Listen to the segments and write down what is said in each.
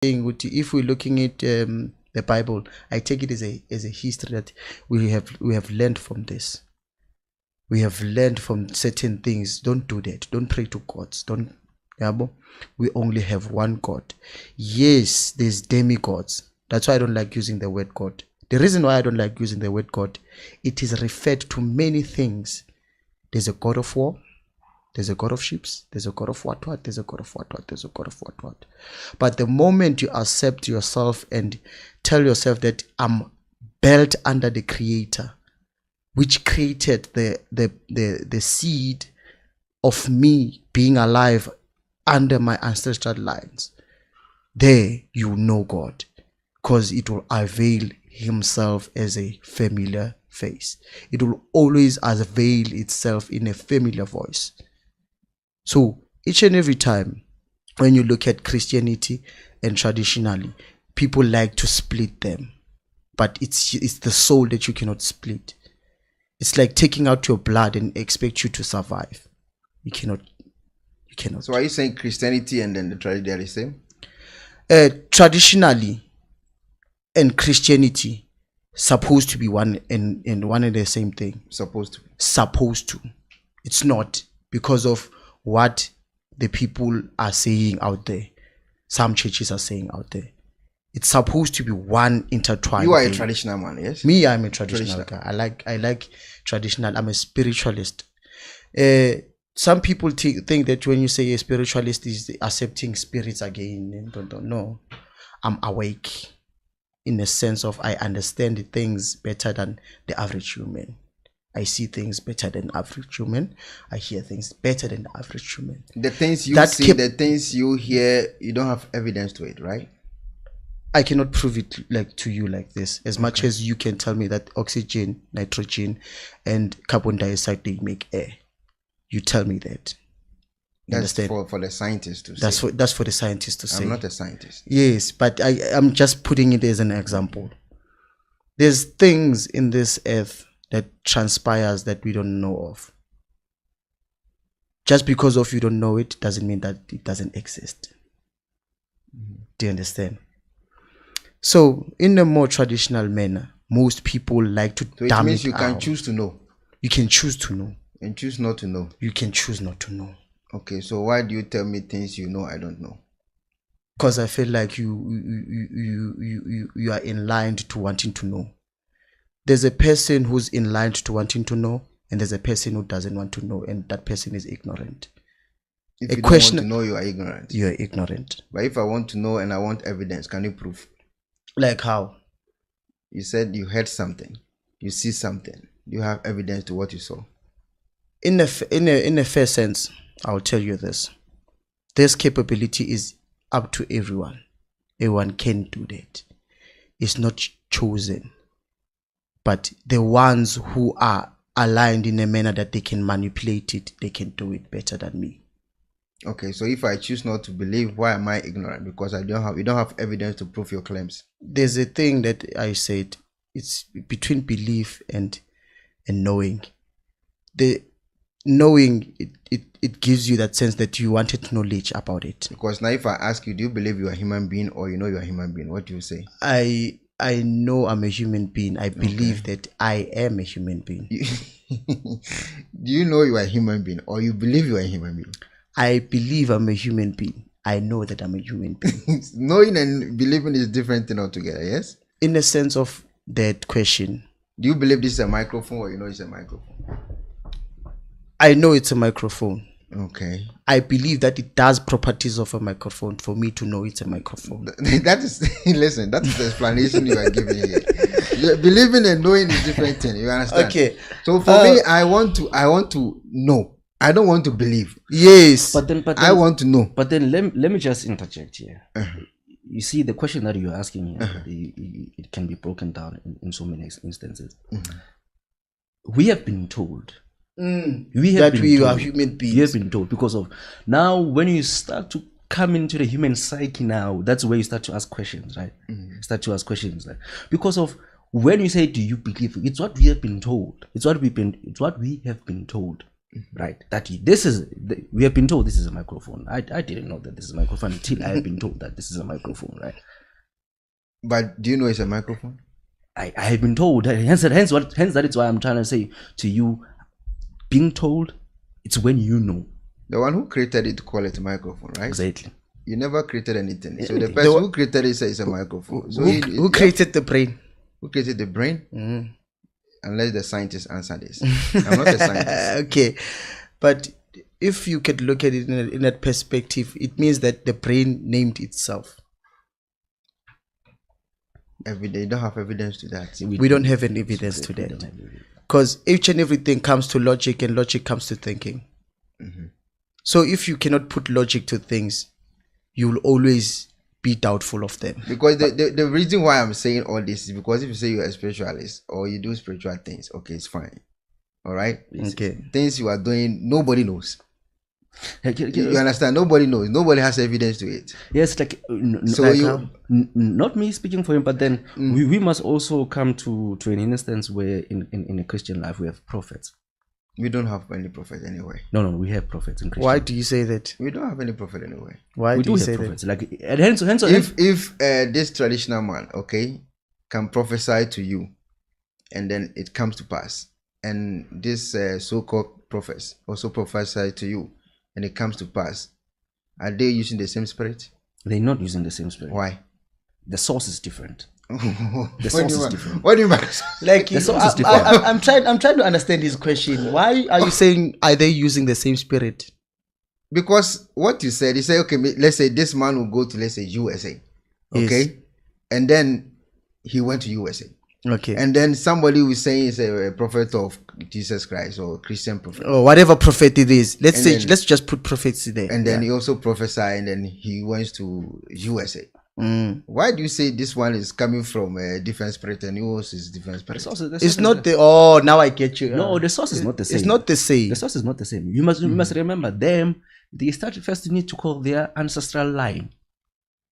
if we're looking at the Bible, I take it as a history that we have learned from this. We have learned from certain things. Don't do that. Don't pray to gods. Don't. We only have one God. Yes, there's demigods. That's why I don't like using the word God. The reason why I don't like using the word God, it is referred to many things. There's a God of war. There's a God of ships. There's a God of what. There's a God of what. There's a God of what. But the moment you accept yourself and tell yourself that I'm built under the Creator, which created the seed of me being alive under my ancestral lines, there you know God, because it will avail himself as a familiar face. It will always avail itself in a familiar voice. So each and every time when you look at Christianity and traditionally, people like to split them, but it's the soul that you cannot split. It's like taking out your blood and expect you to survive. You cannot. So are you saying Christianity and then the tradition are the same? Traditionally and Christianity supposed to be one and the same thing. Supposed to. It's not, because of what the people are saying out there. Some churches are saying out there. It's supposed to be one intertwined. You are a traditional man, yes? Me, I'm a traditional guy. I like traditional. I'm a spiritualist. Some people think that when you say a spiritualist is accepting spirits again. No, I'm awake in the sense of I understand the things better than the average human. I see things better than average human. I hear things better than the average human. The things you see, the things you hear, you don't have evidence to it, right? I cannot prove it to you like this. As much as you can tell me that oxygen, nitrogen, and carbon dioxide, they make air. You tell me that. That's for the scientists to say. That's for the scientists to say. I'm not a scientist. Yes, but I'm just putting it as an example. There's things in this earth that transpires that we don't know of. Just because of you don't know it doesn't mean that it doesn't exist. Do you understand? So in a more traditional manner, most people like to dumb it out. So it means you can choose to know. You can choose to know. And choose not to know. You can choose not to know. Okay, so why do you tell me things you know I don't know? Because I feel like you are inclined to wanting to know. There's a person who's inclined to wanting to know, and there's a person who doesn't want to know, and that person is ignorant. If you don't want to know, you are ignorant. You are ignorant. But if I want to know and I want evidence, can you prove? Like how? You said you heard something, you see something, you have evidence to what you saw. In a fair sense, I'll tell you this. This capability is up to everyone. Everyone can do that. It's not chosen. But the ones who are aligned in a manner that they can manipulate it, they can do it better than me. Okay, so if I choose not to believe, why am I ignorant? Because you don't have evidence to prove your claims. There's a thing that I said, it's between belief and knowing. The knowing, it gives you that sense that you wanted knowledge about it. Because now if I ask you, do you believe you're a human being, or you know you're a human being, what do you say? I know I'm a human being. I believe that I am a human being. Do you know you are a human being, or you believe you are a human being? I believe I'm a human being. I know that I'm a human being. Knowing and believing is different thing altogether, yes? In the sense of that question. Do you believe this is a microphone, or you know it's a microphone? I know it's a microphone. Okay. I believe that it does properties of a microphone for me to know it's a microphone. That is, listen, that is the explanation you are giving here. Believing and knowing is different thing. You understand? Okay. So for me, I want to know. I don't want to believe. Yes. But then I want to know. But then let me just interject here. You see, the question that you're asking here, it can be broken down in so many instances. We have been told. We are human beings. We have been told, because of now when you start to come into the human psyche now, that's where you start to ask questions, right? Start to ask questions, like, because of when you say, do you believe? It's what we have been told. It's what we have been told. right? That we have been told this is a microphone. I didn't know that this is a microphone until I have been told that this is a microphone, right? But do you know it's a microphone? I have been told. Hence that is why I'm trying to say to you, being told, it's when you know. The one who created it call it a microphone, right? Exactly. You never created anything. So the person who created it says it's a microphone. So who created the brain? Who created the brain? Unless the scientists answer this. I'm not a scientist. Okay. But if you could look at it in that perspective, it means that the brain named itself. They don't have evidence to that. We don't have any evidence to that. Because each and everything comes to logic, and logic comes to thinking. So if you cannot put logic to things, you will always be doubtful of them. Because the reason why I'm saying all this is because if you say you're a spiritualist or you do spiritual things, okay, it's fine. All right? Okay. Things you are doing, nobody knows. You understand? Nobody knows. Nobody has evidence to it. Yes, like not me speaking for him, but then we must also come to an instance where in a Christian life we have prophets. We don't have any prophet anyway. No, we have prophets in Christian. Why do you say that? We don't have any prophet anyway. Why we do you have say prophets? that? Like, and hence, if this traditional man, okay, can prophesy to you, and then it comes to pass, and this so-called prophets also prophesy to you, and it comes to pass, are they using the same spirit? They're not using the same spirit. Why? The source is different. The source is different. What do you mean? Like the source is different. I'm trying to understand his question. Why are you saying are they using the same spirit? Because what you said, you say, okay, let's say this man will go to, let's say, USA, okay, yes. And then he went to USA, okay, and then somebody was saying is a prophet of Jesus Christ or Christian prophet or whatever prophet it is. Let's just put prophets there. And then he also prophesied, and then he went to USA. Why do you say this one is coming from a different spirit and yours is different spirit? It's not the. Oh, now I get you. No, the source is not the same. It's not the same. The source is not the same. You must remember them. They started first. You need to call their ancestral line.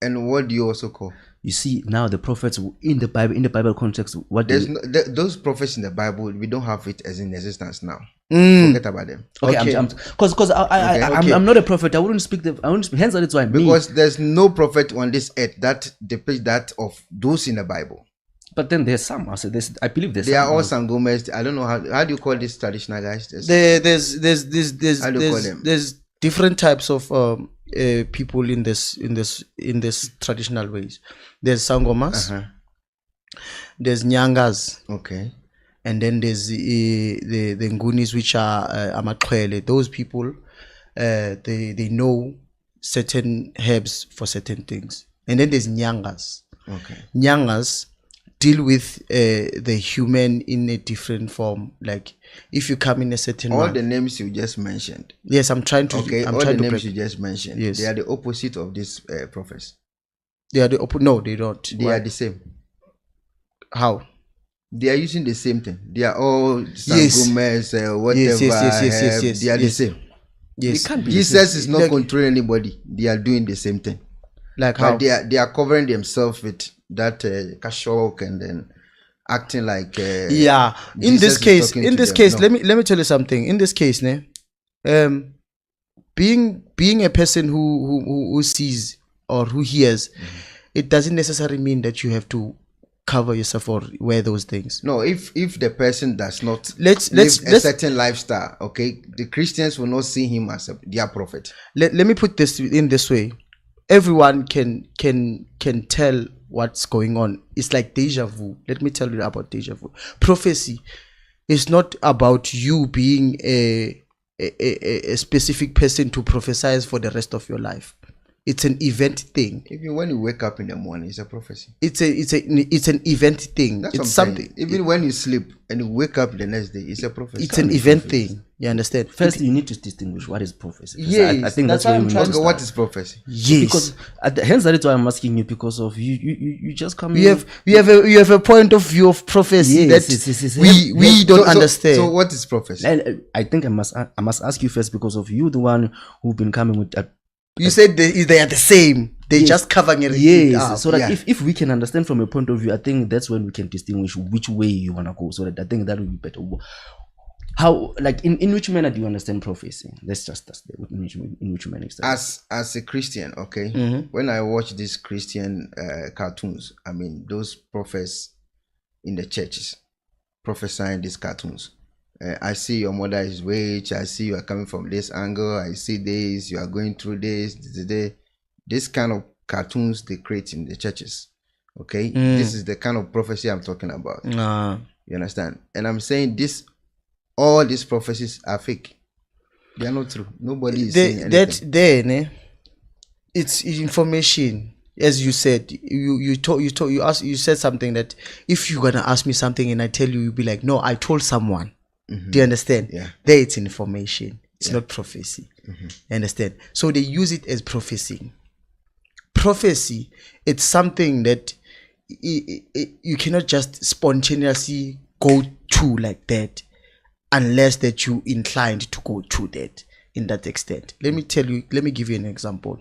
And what do you also call? You see now the prophets in the Bible context. What those prophets in the Bible, we don't have it as in existence now. Forget about them. Okay, because I'm not a prophet. I wouldn't speak. Hence that's why. Because there's no prophet on this earth that depicts that of those in the Bible. But then there's some. I believe there's. They are all Sangomas. I don't know how do you call these traditional guys? There's how do you call them? There's different types of people in this traditional ways. There's Sangomas. There's Nyangas. Okay. And then there's the Ngunis, which are Amakwele. Those people, they know certain herbs for certain things. And then there's Nyangas. Okay. Nyangas deal with the human in a different form. Like if you come in a certain the names you just mentioned. Yes, I'm trying to. Okay. I'm all trying the to names you just mentioned. Yes. They are the opposite of these prophets. They are the opposite. No, they don't. They are the same. How? They are using the same thing. They are all Sangomas, whatever. Yes. They are the same. Yes. Jesus is not controlling anybody. They are doing the same thing. Like how? But they are covering themselves with that kashok and then acting like in this case, let me tell you something. In this case, being a person who sees or who hears, it doesn't necessarily mean that you have to cover yourself or wear those things. No, if the person does not live a certain lifestyle, okay, the Christians will not see him as their prophet. Let me put this in this way. Everyone can tell what's going on. It's like deja vu. Let me tell you about deja vu. Prophecy is not about you being a specific person to prophesy for the rest of your life. It's an event thing. Even when you wake up in the morning, it's a prophecy. It's an event thing. It's something. Even when you sleep and you wake up the next day, it's a prophecy. It's an event thing. You understand? First, you need to distinguish what is prophecy. Yes, I think that's why we need to start. What is prophecy? Yes. Because hence that is why I'm asking you, because of you just come. You have a point of view of prophecy that we don't understand. So what is prophecy? And I think I must ask you first, because of you, the one who've been coming with that. You said they are the same. They just covering everything. Yes. So that if we can understand from a point of view, I think that's when we can distinguish which way you wanna go. So that I think that would be better. How, like, in which manner do you understand prophecy? Let's just in which manner as a Christian, okay. When I watch these Christian cartoons, I mean those prophets in the churches prophesying these cartoons. I see your mother is rich. I see you are coming from this angle. I see this. You are going through this kind of cartoons they create in the churches. Okay, this is the kind of prophecy I'm talking about. You understand? And I'm saying this. All these prophecies are fake. They are not true. Nobody is saying anything. Then it's information. As you said, you said something that if you're gonna ask me something and I tell you, you'll be like, no, I told someone. Do you understand? Yeah. There it's information. It's not prophecy. You understand? So they use it as prophecy. Prophecy, it's something that you cannot just spontaneously go to like that, unless that you inclined to go to that in that extent. Let me give you an example.